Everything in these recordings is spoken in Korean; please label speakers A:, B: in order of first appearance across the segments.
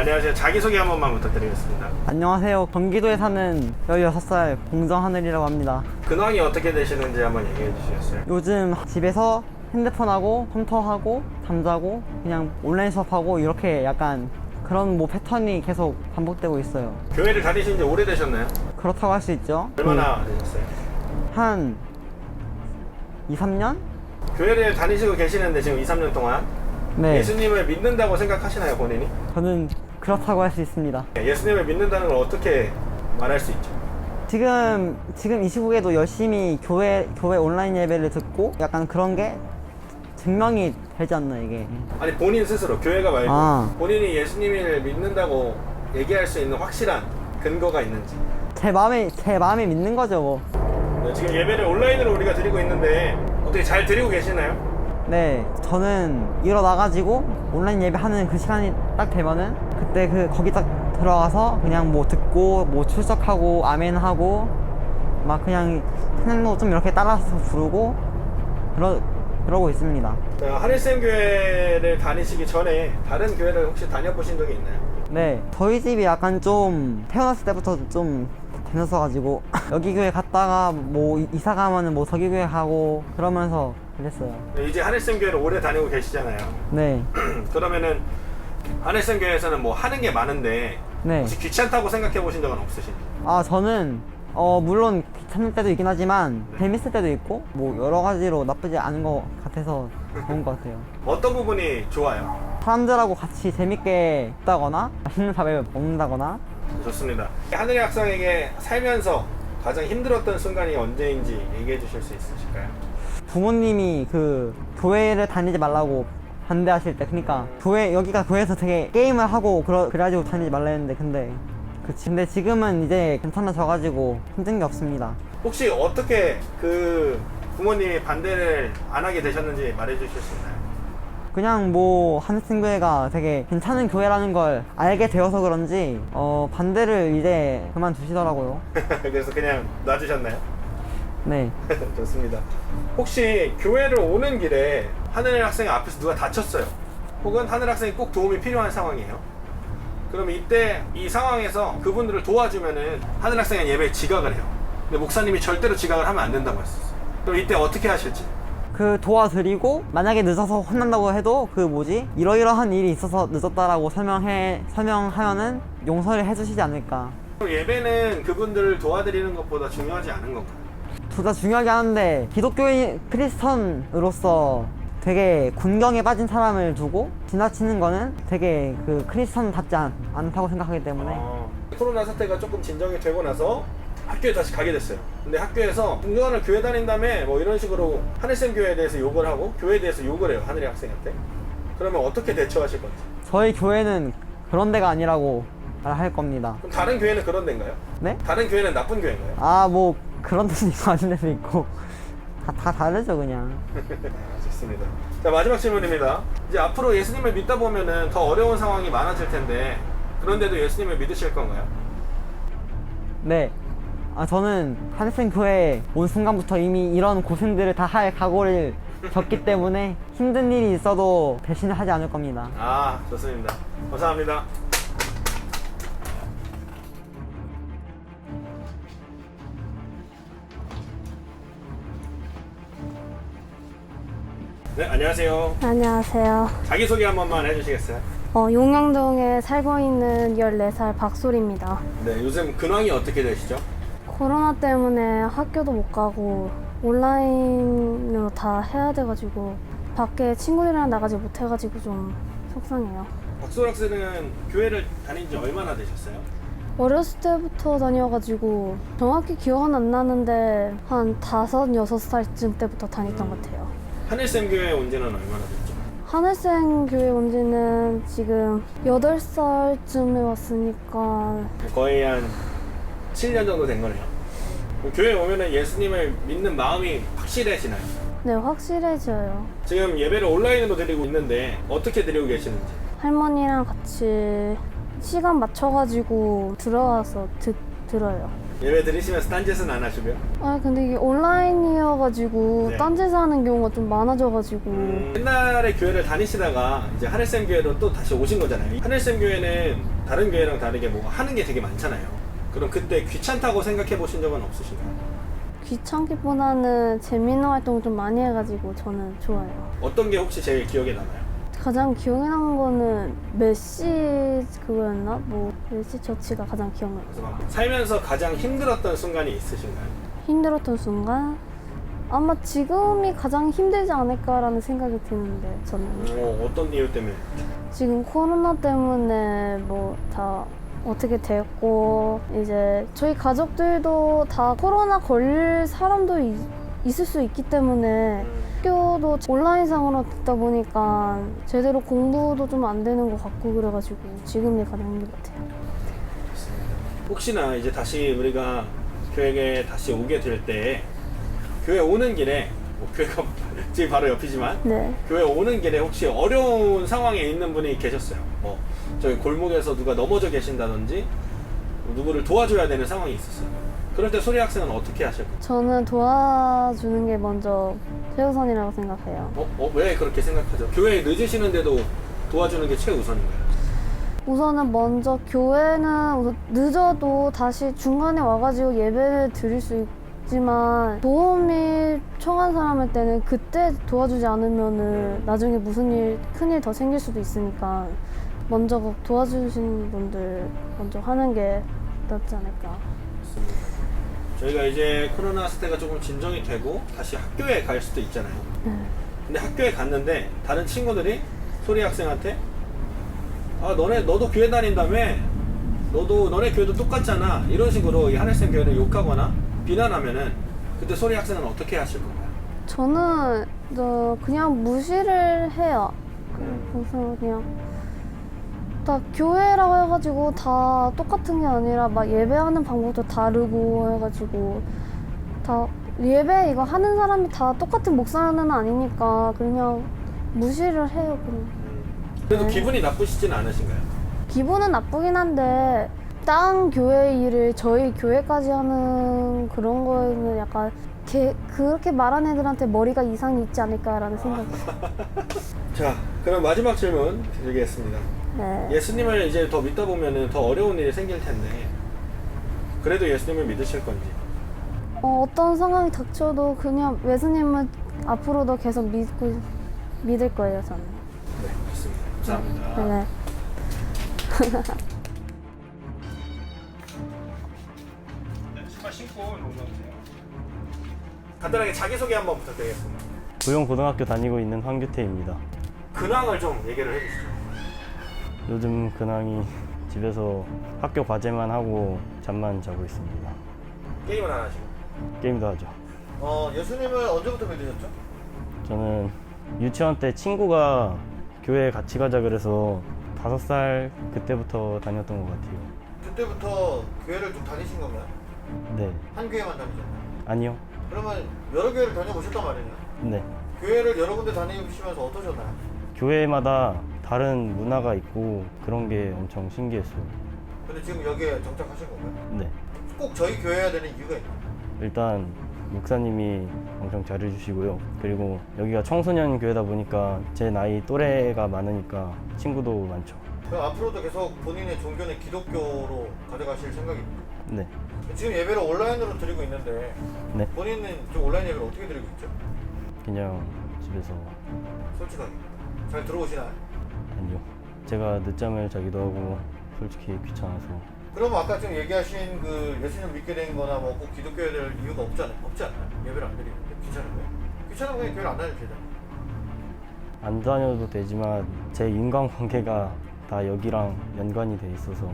A: 안녕하세요. 자기소개 한 번만 부탁드리겠습니다.
B: 안녕하세요. 경기도에 사는 16살 공정하늘이라고 합니다.
A: 근황이 어떻게 되시는지 한번 얘기해 주시겠어요?
B: 요즘 집에서 핸드폰하고 컴퓨터하고 잠자고 그냥 온라인 수업하고 이렇게 약간 그런 패턴이 계속 반복되고 있어요.
A: 교회를 다니신 지 오래되셨나요?
B: 그렇다고 할 수 있죠.
A: 얼마나 되셨어요?
B: 한 2, 3년?
A: 교회를 다니시고 계시는데 지금 2, 3년 동안
B: 네.
A: 예수님을 믿는다고 생각하시나요, 본인이?
B: 저는 그렇다고 할 수 있습니다.
A: 예수님을 믿는다는 걸 어떻게 말할 수 있죠?
B: 지금 이 시국에도 열심히 교회 온라인 예배를 듣고 약간 그런 게 증명이 되지 않나 이게.
A: 아니 본인 스스로 교회가 말고 본인이 예수님을 믿는다고 얘기할 수 있는 확실한 근거가 있는지.
B: 제 마음에 믿는 거죠 뭐.
A: 네, 지금 예배를 온라인으로 우리가 드리고 있는데 어떻게 잘 드리고 계시나요?
B: 네, 저는 일어나가지고 온라인 예배하는 그 시간이 딱 되면은 그때 거기 딱 들어가서 그냥 듣고 출석하고 아멘하고 막 그냥 찬양도 좀 이렇게 따라서 부르고 그러고 있습니다.
A: 하늘샘 교회를 다니시기 전에 다른 교회를 혹시 다녀보신 적이 있나요?
B: 네, 저희 집이 약간 좀 태어났을 때부터 좀 다녔어가지고 여기 교회 갔다가 이사 가면은 저기 교회 가고 그러면서 그랬어요.
A: 이제 하늘샘 교회를 오래 다니고 계시잖아요.
B: 네.
A: 그러면은 하늘샘 교회에서는 하는 게 많은데
B: 네.
A: 혹시 귀찮다고 생각해 보신 적은 없으신지?
B: 저는 물론 귀찮을 때도 있긴 하지만 재밌을 때도 있고 여러 가지로 나쁘지 않은 것 같아서 좋은 것 같아요.
A: 어떤 부분이 좋아요?
B: 사람들하고 같이 재밌게 있다거나 맛있는 밥을 먹는다거나.
A: 좋습니다. 하늘의 학생에게 살면서 가장 힘들었던 순간이 언제인지 얘기해 주실 수 있으실까요?
B: 부모님이 교회를 다니지 말라고 반대하실 때, 그러니까 여기가 교회에서 되게 게임을 하고 그래가지고 다니지 말라 했는데 근데 지금은 이제 괜찮아져가지고 힘든 게 없습니다.
A: 혹시 어떻게 부모님이 반대를 안 하게 되셨는지 말해 주실 수 있나요?
B: 그냥 하늘샘 교회가 되게 괜찮은 교회라는 걸 알게 되어서 그런지 반대를 이제 그만두시더라고요.
A: 그래서 그냥 놔주셨나요?
B: 네.
A: 좋습니다. 혹시 교회를 오는 길에 하늘 학생 앞에서 누가 다쳤어요? 혹은 하늘 학생이 꼭 도움이 필요한 상황이에요? 그러면 이때 이 상황에서 그분들을 도와주면은 하늘 학생은 예배에 지각을 해요. 근데 목사님이 절대로 지각을 하면 안 된다고 했었어요. 그럼 이때 어떻게 하실지?
B: 도와드리고 만약에 늦어서 혼난다고 해도 이러이러한 일이 있어서 늦었다라고 설명하면은 용서를 해주시지 않을까.
A: 그럼 예배는 그분들을 도와드리는 것보다 중요하지 않은 건가요?
B: 둘 다 중요하게 하는데 기독교인 크리스천으로서 되게 군경에 빠진 사람을 두고 지나치는 거는 되게 크리스천답지 않다고 생각하기 때문에.
A: 코로나 사태가 조금 진정이 되고 나서 학교에 다시 가게 됐어요. 근데 학교에서 공정한을 교회 다닌다며 이런 식으로 하늘샘 교회에 대해서 욕을 하고 교회에 대해서 욕을 해요, 하늘의 학생한테. 그러면 어떻게 대처하실 건지?
B: 저희 교회는 그런 데가 아니라고 말할 겁니다.
A: 그럼 다른 교회는 그런 데인가요?
B: 네?
A: 다른 교회는 나쁜 교회인가요?
B: 그런 데도 있고 아닌 데도 있고 다 다르죠 그냥.
A: 좋습니다. 자, 마지막 질문입니다. 이제 앞으로 예수님을 믿다 보면은 더 어려운 상황이 많아질 텐데 그런데도 예수님을 믿으실 건가요?
B: 네. 저는 하늘샘 교회에 온 순간부터 이미 이런 고생들을 다 할 각오를 졌기 때문에 힘든 일이 있어도 배신을 하지 않을 겁니다.
A: 좋습니다. 감사합니다. 네, 안녕하세요.
C: 안녕하세요.
A: 자기소개 한 번만 해주시겠어요?
C: 용영동에 살고 있는 14살 박솔입니다.
A: 네, 요즘 근황이 어떻게 되시죠?
C: 코로나 때문에 학교도 못 가고 온라인으로 다 해야 돼가지고 밖에 친구들이랑 나가지 못해가지고 좀 속상해요.
A: 박솔 학생은 교회를 다닌 지 얼마나 되셨어요?
C: 어렸을 때부터 다녀가지고 정확히 기억은 안 나는데 한 5, 6살쯤 때부터 다녔던 것 같아요.
A: 하늘샘 교회에 온 지는 얼마나 됐죠?
C: 하늘샘 교회 온 지는 지금 8살쯤에 왔으니까
A: 거의 한 7년 정도 된 거네요. 교회에 오면은 예수님을 믿는 마음이 확실해지나요?
C: 네, 확실해져요.
A: 지금 예배를 온라인으로 드리고 있는데 어떻게 드리고 계시는지?
C: 할머니랑 같이 시간 맞춰가지고 들어와서 들어요.
A: 예배 드리시면서 딴짓은 안 하시고요?
C: 아 근데 이게 온라인이어가지고
A: 네.
C: 딴짓을 하는 경우가 좀 많아져가지고
A: 옛날에 교회를 다니시다가 이제 하늘샘 교회로 또 다시 오신 거잖아요. 하늘샘 교회는 다른 교회랑 다르게 뭐 하는 게 되게 많잖아요. 그럼 그때 귀찮다고 생각해 보신 적은 없으신가요?
C: 귀찮기보다는 재밌는 활동을 좀 많이 해가지고 저는 좋아요.
A: 어떤 게 혹시 제일 기억에 남아요?
C: 가장 기억에 남는 거는 메시 그거였나? 뭐 메시 처치가 가장 기억나요.
A: 그래서 막 살면서 가장 힘들었던 순간이 있으신가요?
C: 힘들었던 순간? 아마 지금이 가장 힘들지 않을까라는 생각이 드는데 저는
A: 어떤 이유 때문에?
C: 지금 코로나 때문에 뭐 다 어떻게 됐고 이제 저희 가족들도 다 코로나 걸릴 사람도 있을 수 있기 때문에 학교도 온라인상으로 듣다 보니까 제대로 공부도 좀 안 되는 것 같고 그래가지고 지금이 가장 힘든 것 같아요.
A: 혹시나 이제 다시 우리가 교회에 다시 오게 될 때 교회 오는 길에 뭐 교회가 지금 바로 옆이지만
C: 네.
A: 교회 오는 길에 혹시 어려운 상황에 있는 분이 계셨어요. 뭐 저희 골목에서 누가 넘어져 계신다든지 누구를 도와줘야 되는 상황이 있었어요. 그럴 때 소리 학생은 어떻게 하실 거예요?
C: 저는 도와주는 게 먼저 최우선이라고 생각해요.
A: 왜 그렇게 생각하죠? 교회에 늦으시는데도 도와주는 게 최우선인가요?
C: 우선은 먼저 교회는 늦어도 다시 중간에 와가지고 예배를 드릴 수 있지만 도움이 청한 사람일 때는 그때 도와주지 않으면은 나중에 무슨 일, 큰일 더 생길 수도 있으니까 먼저 도와주시는 분들 먼저 하는 게 낫지 않을까.
A: 저희가 이제 코로나 사태가 조금 진정이 되고 다시 학교에 갈 수도 있잖아요. 근데 학교에 갔는데 다른 친구들이 소리 학생한테 너도 교회 다닌다며? 너네 교회도 똑같잖아. 이런 식으로 이 하늘샘 교회를 욕하거나 비난하면은 그때 소리 학생은 어떻게 하실 건가요?
C: 저는 그냥 무시를 해요. 그래서 그냥 다 교회라고 해가지고 다 똑같은 게 아니라 막 예배하는 방법도 다르고 해가지고 다 예배 이거 하는 사람이 다 똑같은 목사는 아니니까 그냥 무시를 해요. 그냥.
A: 그래도
C: 네.
A: 기분이 나쁘시진 않으신가요?
C: 기분은 나쁘긴 한데 다른 교회 일을 저희 교회까지 하는 그런 거에는 약간 그렇게 말한 애들한테 머리가 이상이 있지 않을까라는 생각이.
A: 자, 그럼 마지막 질문 드리겠습니다.
C: 네.
A: 예수님을 이제 더 믿다 보면은 더 어려운 일이 생길 텐데 그래도 예수님을 믿으실 건지.
C: 어떤 상황이 닥쳐도 그냥 예수님은 앞으로도 계속 믿을 거예요, 저는.
A: 네, 좋습니다. 감사합니다.
C: 네.
A: 신발 신고 올라오세요. 간단하게 자기소개 한번 부탁드리겠습니다.
D: 부용고등학교 다니고 있는 황규태입니다.
A: 근황을 좀 얘기를 해주시죠.
D: 요즘 근황이 집에서 학교 과제만 하고 잠만 자고 있습니다.
A: 게임을 안 하시고.
D: 게임도 하죠.
E: 예수님을 언제부터 믿으셨죠?
D: 저는 유치원 때 친구가 교회에 같이 가자 그래서 5살 그때부터 다녔던 것 같아요.
E: 그때부터 교회를 좀 다니신 건가요?
D: 네.
E: 한 교회만 다니셨나요?
D: 아니요.
E: 그러면 여러 교회를 다녀보셨단 말이에요?
D: 네.
E: 교회를 여러 군데 다니시면서 어떠셨나요?
D: 교회마다 다른 문화가 있고 그런 게 엄청 신기했어요.
E: 근데 지금 여기에 정착하신 건가요?
D: 네.
E: 꼭 저희 교회여야 되는 이유가 있나요?
D: 일단 목사님이 엄청 잘해주시고요. 그리고 여기가 청소년 교회다 보니까 제 나이 또래가 많으니까 친구도 많죠.
E: 그럼 앞으로도 계속 본인의 종교는 기독교로 가져가실 생각입니까?
D: 네.
E: 지금 예배를 온라인으로 드리고 있는데
D: 네.
E: 본인은 좀 온라인 예배를 어떻게 드리고 있죠?
D: 그냥 집에서.
E: 솔직하게 잘 들어오시나요?
D: 아니요. 제가 늦잠을 자기도 하고 솔직히 귀찮아서.
E: 그럼 아까 좀 얘기하신 그 예수님 믿게 된 거나 뭐 꼭 기독교에 될 이유가 없지 않나요? 예배를 안 드리는데 귀찮은 거예요? 귀찮으면 그냥 교회를 안 다녀도 되잖아요.
D: 안 다녀도 되지만 제 인간관계가 다 여기랑 연관이 돼 있어서.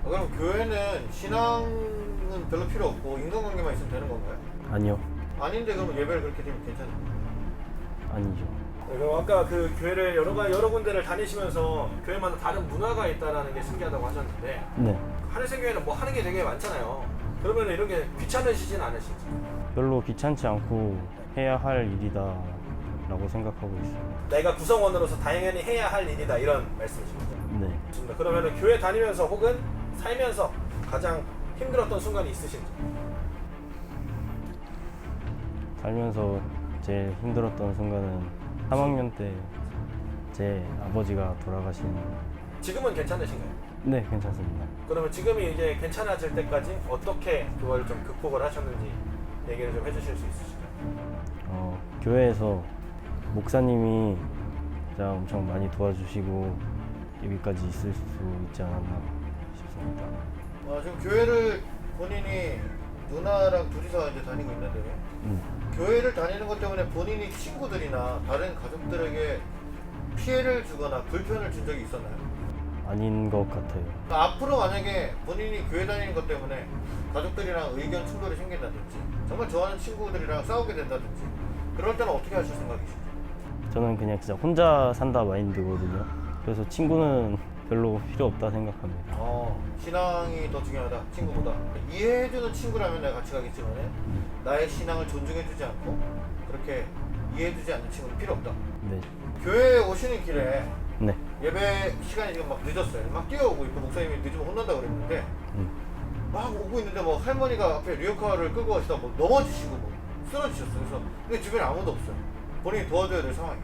E: 그럼 교회는 신앙은 별로 필요 없고 인간관계만 있으면 되는 건가요?
D: 아니요.
E: 아닌데 그럼 예배를 그렇게 드리면 괜찮아요?
D: 아니죠.
A: 네, 그럼 아까 그 교회를 여러 군데를 다니시면서 교회마다 다른 문화가 있다는 게 신기하다고 하셨는데
D: 네.
A: 하늘샘 교회는 뭐 하는 게 되게 많잖아요. 그러면 이런 게 귀찮으시진 않으신지?
D: 별로 귀찮지 않고 해야 할 일이다 라고 생각하고 있어요.
A: 내가 구성원으로서 당연히 해야 할 일이다 이런 말씀이신 거죠?
D: 네.
A: 좋습니다. 그러면 교회 다니면서 혹은 살면서 가장 힘들었던 순간이 있으신지.
D: 살면서 제일 힘들었던 순간은 3학년 때 제 아버지가 돌아가신.
A: 지금은 괜찮으신가요?
D: 네, 괜찮습니다.
A: 그러면 지금이 이제 괜찮아질 때까지 어떻게 그걸 좀 극복을 하셨는지 얘기를 좀 해주실 수 있으실까요?
D: 교회에서 목사님이 진짜 엄청 많이 도와주시고 여기까지 있을 수 있지 않았나 싶습니다.
E: 지금 교회를 본인이 누나랑 둘이서 이제 다니고 있는데 교회를 다니는 것 때문에 본인이 친구들이나 다른 가족들에게 피해를 주거나 불편을 준 적이 있었나요?
D: 아닌 것 같아요.
E: 앞으로 만약에 본인이 교회 다니는 것 때문에 가족들이랑 의견 충돌이 생긴다든지 정말 좋아하는 친구들이랑 싸우게 된다든지 그럴 때는 어떻게 하실 생각이시죠?
D: 저는 그냥 진짜 혼자 산다 마인드거든요. 그래서 친구는 별로 필요 없다 생각합니다.
E: 신앙이 더 중요하다 친구보다. 이해해주는 친구라면 내가 같이 가겠지만 나의 신앙을 존중해주지 않고 그렇게 이해해주지 않는 친구는 필요 없다.
D: 네.
E: 교회에 오시는 길에
D: 네.
E: 예배 시간이 지금 막 늦었어요. 막 뛰어오고 있고 목사님이 늦으면 혼난다고 그랬는데 막 오고 있는데 뭐 할머니가 앞에 리어카를 끌고 가시다 뭐 넘어지시고 뭐 쓰러지셨어요. 그래서 근데 주변에 아무도 없어요. 본인이 도와줘야 될 상황이에요.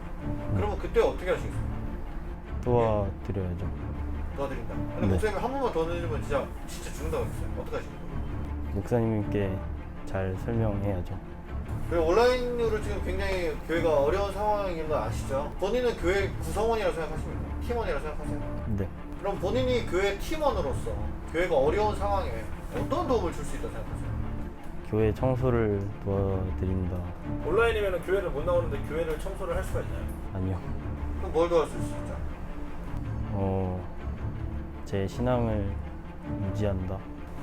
E: 그러면 그때 어떻게 하시겠어요?
D: 도와드려야죠.
E: 도와드린다. 근데
D: 네.
E: 목사님이 한 번만 더 늦으면 진짜 죽는다고 했어요. 어떻게 하시겠어요?
D: 목사님께 잘 설명해야죠.
E: 그리고 온라인으로 지금 굉장히 교회가 어려운 상황인 거 아시죠? 본인은 교회 구성원이라고 생각하십니까? 팀원이라고 생각하세요?
D: 네.
E: 그럼 본인이 교회 팀원으로서 교회가 어려운 상황에 어떤 도움을 줄 수 있다고 생각하세요?
D: 교회 청소를 도와드립니다.
A: 온라인이면 교회를 못 나오는데 교회를 청소를 할 수가 있나요?
D: 아니요.
E: 그럼 뭘 도와줄 수 있죠?
D: 제 신앙을 유지한다.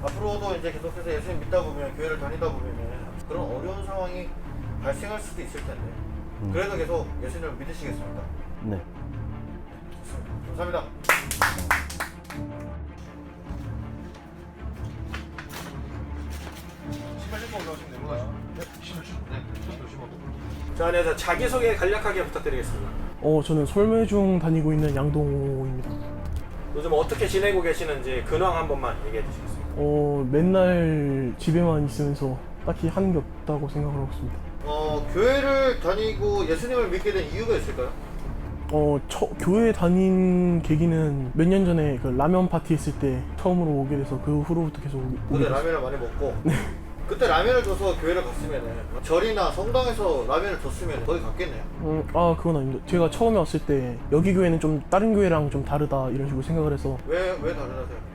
E: 앞으로도 이제 계속해서 예수님 믿다 보면 교회를 다니다 보면은 그런 어려운 상황이 발생할 수도 있을 텐데 그래도 계속 예수님을 믿으시겠습니까?
D: 네.
E: 좋습니다. 감사합니다. 신발 신고 올라오시면 됩니다. 네, 신발 신고. 네, 손 조심하고.
A: 자, 안에서 자기소개 간략하게 부탁드리겠습니다.
F: 저는 솔매중 다니고 있는 양동호입니다.
A: 요즘 어떻게 지내고 계시는지 근황 한 번만 얘기해 주시겠습니까?
F: 맨날 집에만 있으면서 딱히 하는 게 없다고 생각을 하고 있습니다.
E: 교회를 다니고 예수님을 믿게 된 이유가 있을까요?
F: 교회 다닌 계기는 몇 년 전에 그 라면 파티 했을 때 처음으로 오게 돼서 그 후로부터 계속 오게
E: 그때
F: 됐어요.
E: 라면을 많이 먹고 그때 라면을 줘서 교회를 갔으면은 절이나 성당에서 라면을 줬으면 거기 갔겠네요.
F: 그건 아닙니다. 제가 처음에 왔을 때 여기 교회는 좀 다른 교회랑 좀 다르다 이런 식으로 생각을 해서
E: 왜 다르다 생각했죠?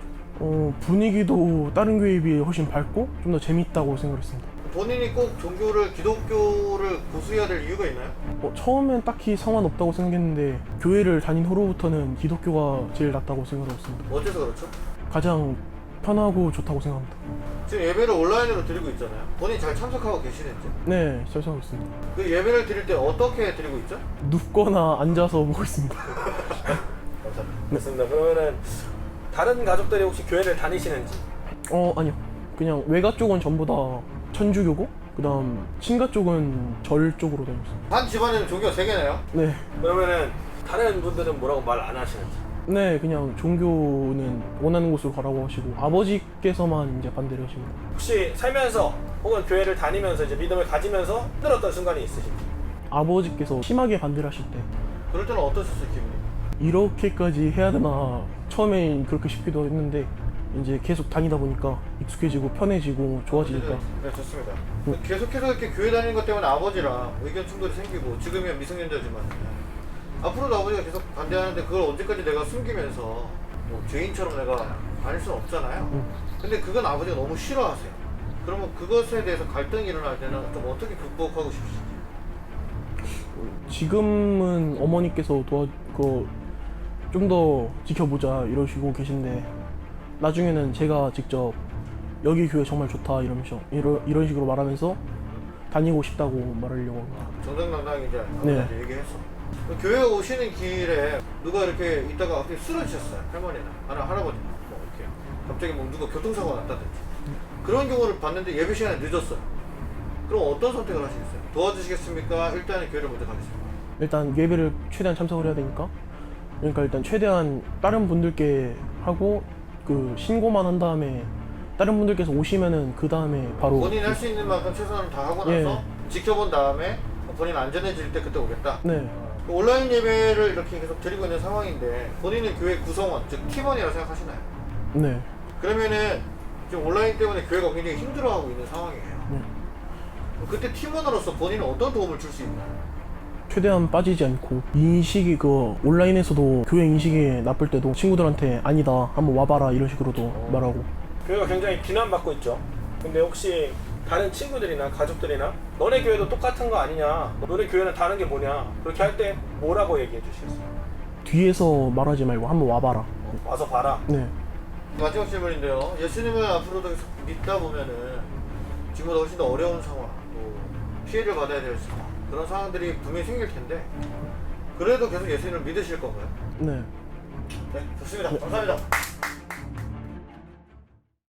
F: 분위기도 다른 교회에 비해 훨씬 밝고 좀 더 재밌다고 생각했습니다.
E: 본인이 꼭 종교를 기독교를 고수해야 될 이유가 있나요?
F: 처음엔 딱히 상관없다고 생각했는데 교회를 다닌 후로부터는 기독교가 제일 낫다고 생각하고 있습니다.
E: 어째서 그렇죠?
F: 가장 편하고 좋다고 생각합니다.
E: 지금 예배를 온라인으로 드리고 있잖아요. 본인이 잘 참석하고 계시는지.
F: 네, 잘 생각하고 있습니다.
E: 그 예배를 드릴 때 어떻게 드리고 있죠?
F: 눕거나 앉아서 보고 있습니다.
E: 감사합니다.
A: 맞습니다. 그러면은 다른 가족들이 혹시 교회를 다니시는지?
F: 아니요. 그냥 외가 쪽은 전부 다 천주교고 그다음 친가 쪽은 절 쪽으로 다니고 있습니다.
E: 한 집안에는 종교가 3개네요.
F: 네.
A: 그러면은 다른 분들은 뭐라고 말 안 하시는지?
F: 네, 그냥 종교는 원하는 곳으로 가라고 하시고 아버지께서만 이제 반대를 하십니다.
A: 혹시 살면서 혹은 교회를 다니면서 이제 믿음을 가지면서 힘들었던 순간이 있으신지?
F: 아버지께서 심하게 반대를 하실 때
E: 그럴 때는 어떠셨어요, 기분이?
F: 이렇게까지 해야 되나 처음엔 그렇게 싶기도 했는데 이제 계속 다니다 보니까 익숙해지고 편해지고 좋아지니까
E: 네, 좋습니다. 계속해서 이렇게 교회 다니는 것 때문에 아버지랑 의견 충돌이 생기고 지금이야 미성년자지만 앞으로도 아버지가 계속 반대하는데 그걸 언제까지 내가 숨기면서 뭐 죄인처럼 내가 다닐 수는 없잖아요. 근데 그건 아버지가 너무 싫어하세요. 그러면 그것에 대해서 갈등이 일어날 때는 좀 어떻게 극복하고 싶으신지?
F: 지금은 어머니께서 좀 더 지켜보자 이러시고 계신데 나중에는 제가 직접 여기 교회 정말 좋다 이런 식으로 말하면서 다니고 싶다고 말하려고 합니다.
E: 정정당당히 이제
F: 네.
E: 아버지한테 얘기했어. 교회 오시는 길에 누가 이렇게 있다가 갑자기 쓰러지셨어요. 할머니나 할아버지나 뭐 이렇게 갑자기 뭐 누가 교통사고가 났다든지 그런 경우를 봤는데 예배 시간에 늦었어요. 그럼 어떤 선택을 하시겠어요? 도와주시겠습니까? 일단은 교회를 먼저 가겠습니다.
F: 일단 예배를 최대한 참석을 해야 되니까 그러니까 일단 최대한 다른 분들께 하고 그 신고만 한 다음에 다른 분들께서 오시면은 그 다음에 바로
E: 본인이 할 수 있는 만큼 최선을 다 하고
F: 예.
E: 나서 지켜본 다음에 본인 안전해질 때 그때 오겠다.
F: 네.
E: 온라인 예배를 이렇게 계속 드리고 있는 상황인데 본인은 교회 구성원, 즉 팀원이라고 생각하시나요?
F: 네.
E: 그러면은 지금 온라인 때문에 교회가 굉장히 힘들어하고 있는 상황이에요.
F: 네.
E: 그때 팀원으로서 본인은 어떤 도움을 줄 수 있나요?
F: 최대한 빠지지 않고 인식이 그 온라인에서도 교회 인식이 나쁠 때도 친구들한테 아니다 한번 와봐라 이런 식으로도 말하고.
A: 교회가 굉장히 비난받고 있죠. 근데 혹시 다른 친구들이나 가족들이나 너네 교회도 똑같은 거 아니냐, 너네 교회는 다른 게 뭐냐, 그렇게 할 때 뭐라고 얘기해 주시겠어요?
F: 뒤에서 말하지 말고 한번 와봐라.
A: 와서 봐라.
F: 네.
E: 마지막 질문인데요. 예수님을 앞으로도 계속 믿다 보면은 지금보다 훨씬 더 어려운 상황, 또 피해를 받아야 될 상황, 그런 상황들이 분명히 생길 텐데 그래도 계속 예수님을 믿으실 건가요?
F: 네.
E: 네, 좋습니다. 감사합니다.